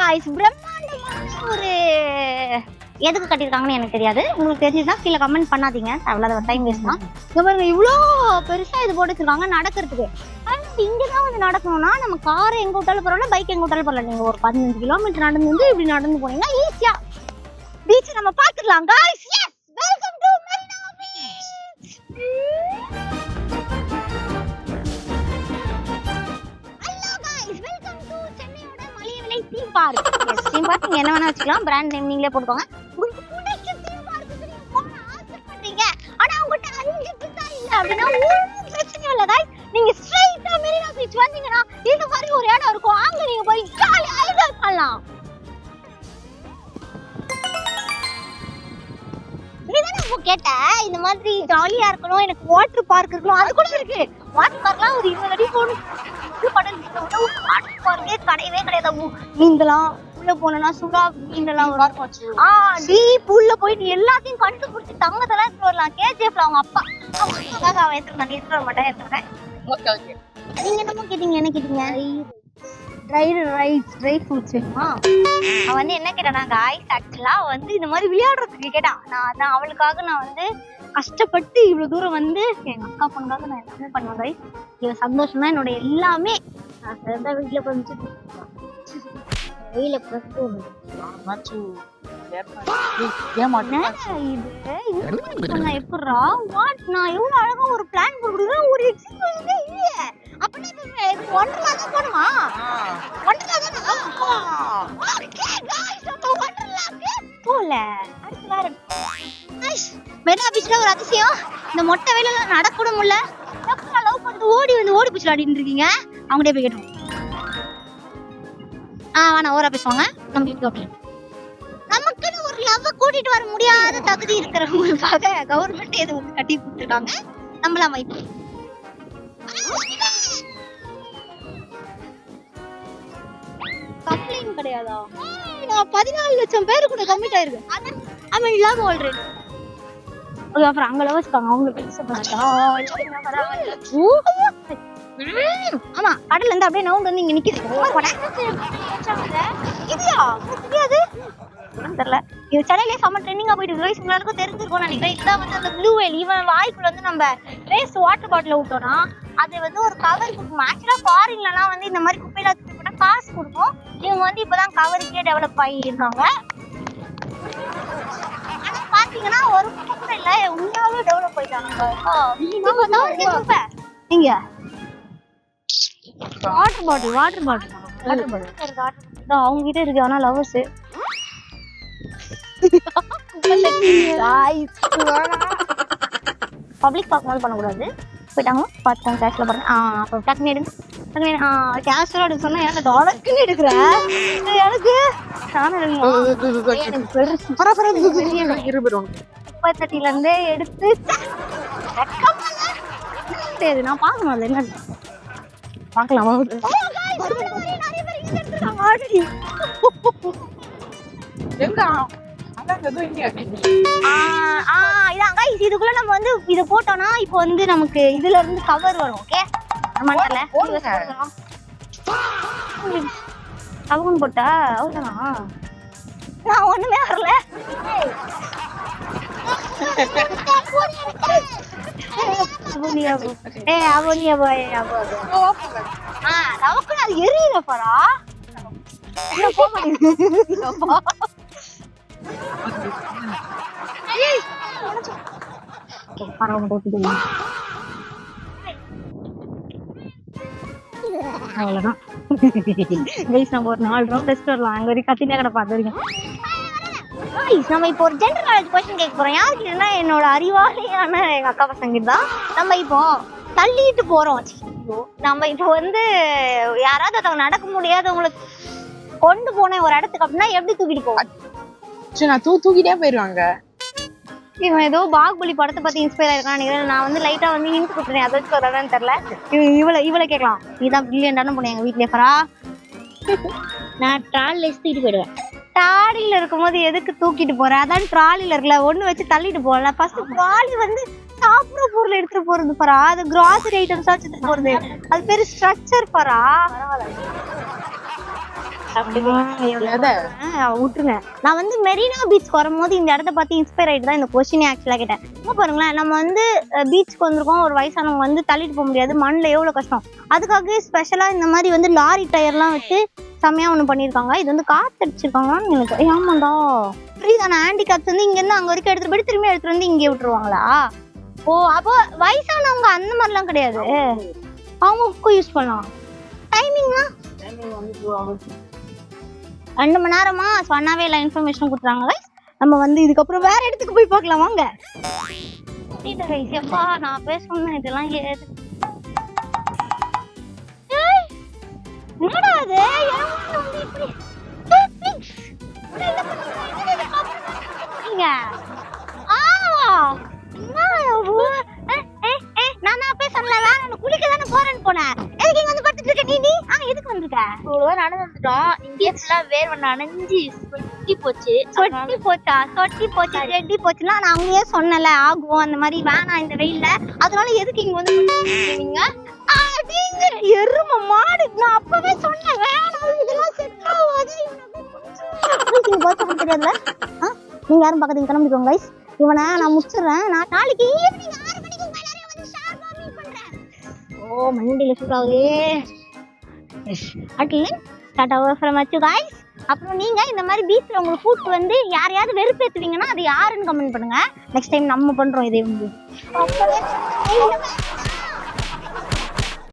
Guys பிரம்மாண்டமான ஒரு எதுக்கு கட்டிருக்காங்கன்னு எனக்கு தெரியாது. உங்களுக்கு தெரிஞ்சா கீழ கமெண்ட் பண்ணாதீங்க. அவ்வளவு டைம் வேஸ்ட் தான். இங்க பாருங்க இவ்ளோ பெருசா இது போட்டு வச்சிருக்காங்க நடக்கிறதுக்கு. இங்க தான் வந்து நடக்கணும்னா நம்ம கார் எங்க விட்டாலும் பரவாயில்ல, பைக் எங்க விட்டாலும் பரவாயில்ல. நீங்க ஒரு 15 கிலோமீட்டர் நடந்து வந்து இப்படி நடந்து போனீங்கன்னா ஈஸியா பீச் நம்ம பாத்துக்கலாம். Guys yes welcome to Marina beach. Hello guys welcome to சென்னையோட மலையவிலை theme park. Yes theme park நீங்க என்ன வேணா வச்சுக்கலாம். பிராண்ட் நேம் நீங்களே போட்டுக்கோங்க. உங்களுக்கு பிடிச்ச தீம் பார்க்கு நீங்க போக ஆசைப்படுறீங்க. ஆனா உங்ககிட்ட 5 பைசா இல்ல அப்படினா ஒரு பிரச்சனையும் இல்ல गाइस. நீங்க ஸ்ட்ரைட்டா மெரினா பீச் வந்தீங்கன்னா இந்த மாதிரி ஒரு இடம் இருக்கும். அங்க நீங்க போய் ஜாலியா என்ஜாய் பண்ணலாம். கேட்ட இந்த மாதிரி ஜாலியா இருக்கணும், எனக்கு வாட்டர் பார்க் இருக்கணும், அது கூட இருக்கு. வாட்டர் பார்க்லாம் ஒரு 20 அடி போகணும். வாட்டர் பார்க்கே கிடையவே கிடையாது. நீந்தலாம், உள்ள போனா சுறா மீன்லாம் டீப் உள்ள போய் நீ எல்லாத்தையும் கண்டுபிடிச்சி தங்கத்தெல்லாம் எடுத்து வரலாம். கேஜிஎஃப்ல அவங்க அப்பா அவன் எடுத்துருந்தேன், எடுத்து வர மாட்டேன் எடுத்துருக்கேன். நீங்க என்னமோ கேட்டீங்க, என்ன கேட்டீங்க? ட்ரை ஃப்ரூட்ஸ் வேணுமா? அவன் வந்து என்ன கேட்டானா गाइस ஆக்சுவலா வந்து இந்த மாதிரி விளையாடுறதுக்கு கேட்டான். நான் அவளுக்காக நான் வந்து கஷ்டப்பட்டு இவ்வளவு தூரம் வந்து எங்க அக்கா பொண்ணுக்காக நான் எல்லாமே பண்ணுவேன் गाइस. இது சந்தோஷம் தான் என்னோட எல்லாமே. நான் சரிதா வீட்டுல போயிட்டு வெயில போட்டு எப்படா வாட் நான் எவ்வளவு அழகா ஒரு பிளான் போடுறேன், ஒரு எக்ஸிபிஷனே இல்லையே. அப்படின்னா ஒண்டர்லா தான் போணுமா? ஒண்டர்லா தான். ஓகே गाइस நம்ம ஒண்டர்லாக்கு போல. அடுத்து வேற மெரினா பீச்ல ஒரு அதிசயம், இந்த மொட்டை வெயில நடக்க கூட முடியல. எப்ப லவ் பண்ணிட்டு ஓடி பிடிச்சு ஆடிட்டு இருக்கீங்க? அவங்ககிட்ட போய் கேட்டோம். வேணா ஓரா பேசுவாங்க. நம்ம வீட்டுக்கு நமக்குன்னு ஒரு லவ் கூட்டிட்டு வர முடியாத தகுதி இருக்கிறவங்களுக்காக கவர்மெண்ட் எது வந்து கட்டி கொடுத்துருக்காங்க. நம்மளாம் வைப்போம். கம்ப்ளைண்ட் கிடையாதா? நான் 14 லட்சம் பேரு கூட கம்மிட் ஆயிருக்கு. I love already. அப்புறம் அங்க லவ் வச்சுக்காங்க. அவங்களுக்கு ஆமா கடல்ல இருந்து அப்படியே நவுண்டு வந்து இங்க நிக்குது. இதுயா தெரியாது தெரியல. இது சென்னையிலே செம்ம ட்ரெண்டிங்கா போயிட்டு இருக்கு. எல்லாருக்கும் தெரிஞ்சிருக்கும்னு நினைக்கிறேன். இதுதான் வந்து அந்த ப்ளூ வேல். இவன் வாய்க்குள்ள வந்து நம்ம ரேஸ் வாட்டர் பாட்டில விட்டோம்னா அது வந்து ஒரு கவர் கொடுக்கும். ஆக்சுவலா ஃபாரின்லாம் வந்து இந்த மாதிரி குப்பையில போட்டா காசு கொடுக்கும். இவங்க வந்து இப்பதான் கவருக்கே டெவலப் ஆகி இருக்காங்க. ஆனா பாத்தீங்கன்னா ஒரு குப்பை கூட இல்ல, உண்மையாவே டெவலப் ஆயிட்டாங்க. இங்க வாட்டர் பாட்டில் அவங்க கிட்ட இருக்கு. ஆனா லவர்ஸ் பப்ளிக் பார்க்கும்போது பண்ணக்கூடாது. போயிட்டாங்க பார்த்துட்டாங்க கேஷ்ல பாருங்க. அப்புறம் டக்குனு எடுங்க கேஷ்ல எடுக்க சொன்னா எனக்கு டாலர்க்குன்னு எடுக்கிறேன். எனக்கு முப்பத்தட்டில இருந்தே எடுத்து நான் பார்க்கணும். அது என்ன பார்க்கலாமா? இதுக்குள்ள நம்ம வந்து இத போட்டோம்னா இப்போ வந்து நமக்கு இதுல இருந்து கவர் வரும். ஓகே அவங்க போட்டா அவ்வளவுதானா? நான் ஒண்ணுமே வரல. அது எரியல பாரா. அவ்வளவுதான் நம்ம ஒரு 4 ரவுண்ட் டெஸ்ட் வரலாம். அங்க வரைக்கும் கத்தினே கிடப்பா. அது வரைக்கும் நம்ம இப்போ ஒரு ஜெனரல் நாலேஜ் क्वेश्चन கேட்க போறோம். யாருக்கிட்டனா என்னோட அறிவாளியான எங்க அக்கா பசங்க தான். நம்ம இப்போ தள்ளிட்டு போறோம். நம்ம இப்போ வந்து யாராவது அவங்க நடக்க முடியாதவங்களுக்கு கொண்டு போன ஒரு இடத்துக்கு அப்படின்னா எப்படி தூக்கிட்டு போவோம்? தூக்கிட்டே போயிருவாங்க. இவன் ஏதோ பாகுபலி படத்தை பத்தி இன்ஸ்பயர் ஆயிருக்கான்னு நான் வந்து லைட்டா வந்து ஹிண்ட் கொடுத்துறேன். அதை வச்சு வரதான்னு தெரியல. இவளை கேட்கலாம். நீதான் பிரில்லியண்டான பொண்ணு எங்க வீட்லயே பரா. நான் ட்ராலில தூக்கிட்டு போயிடுவேன். ட்ராலில இருக்கும்போது எதுக்கு தூக்கிட்டு போறேன்? அதான் ட்ராலில இருக்குல்ல, ஒண்ணு வச்சு தள்ளிட்டு போகல. ஃபர்ஸ்ட் ட்ராலி வந்து சாப்பிட்ற பொருள் எடுத்துட்டு போறது பரா. அது கிராசரி ஐட்டம்ஸ் எடுத்துட்டு போறது. அது பேரு ஸ்ட்ரக்சர் பரா. விட்டுருங்க. நான் வந்து மெரினா பீச் வரும்போது இந்த இடத்த பார்த்து இன்ஸ்பயர் ஆயிட்டு தான் இந்த கொஸ்டினே ஆக்சுவலா கேட்டேன். இப்போ பாருங்களேன், நம்ம வந்து பீச்சுக்கு வந்திருக்கோம், ஒரு வயசானவங்க வந்து தள்ளிட்டு போக முடியாது, மண்ணில் எவ்வளவு கஷ்டம். அதுக்காக ஸ்பெஷலா இந்த மாதிரி வந்து லாரி டயர்லாம் வச்சு செம்மையா ஒண்ணு பண்ணிருக்காங்க. இது வந்து காத்து அடிச்சிருக்காங்கன்னு எனக்கு ஆமாண்டா புரியுதாண்ணா. ஹேண்டிகேப்ஸ் வந்து இங்க இருந்து அங்க வரைக்கும் எடுத்துட்டு போய் திரும்பி எடுத்துட்டு வந்து இங்கே விட்டுருவாங்களா? ஓ அப்போ வயசானவங்க அந்த மாதிரிலாம் கிடையாது, அவங்க யூஸ் பண்ணலாம். டைமிங்னா 2 மணி நேரமா சொன்னாவே எல்லாம் இன்ஃபர்மேஷன் கொடுத்துறாங்க. நம்ம வந்து இதுக்கப்புறம் வேற இடத்துக்கு போய் பார்க்கலாம் வாங்க. எப்பா நான் பேசணும் இதெல்லாம் ஏது என்னடா அது நான் போய் சொன்னேன் குளிக்க தானே போறேன்னு போனேன். எதுக்கு இங்க வந்து படுத்துட்டு இருக்க நீ? எதுக்கு வந்திருக்க? நடந்து வந்துட்டோம். இங்கே ஃபுல்லா வேர்வை நனைஞ்சு சொட்டி போச்சு. சொட்டி போச்சா ரெட்டி போச்சுன்னா நான் அங்கேயே சொன்னல ஆகும் அந்த மாதிரி வேணாம் இந்த வெயில்ல. அதனால எதுக்கு இங்க வந்து நீங்க எரும மாடு? நான் அப்பவே சொன்னேன் வேணாம் இதெல்லாம் செட் ஆகாது. தெரியல நீங்க யாரும் பக்கத்துக்கு கிளம்பிக்கோங்க கைஸ். இவனை நான் முடிச்சிடுறேன். நான் நாளைக்கு ஈவினிங் 6 மணிக்கு உங்க எல்லாரையும் வந்து ஷார்ப்பா மீட் பண்றேன். ஓ மண்டில சூடாகுதே. அட்லீஸ்ட் டாடா ஃப்ரம் அச்சு கைஸ். அப்புறம் நீங்க இந்த மாதிரி பீச்ல உங்களுக்கு கூட்டு வந்து யாரையாவது வெறுப்பேத்துவீங்கன்னா அது யாருன்னு கமெண்ட் பண்ணுங்க. நெக்ஸ்ட் டைம் நம்ம பண்றோம் இதே வந்து.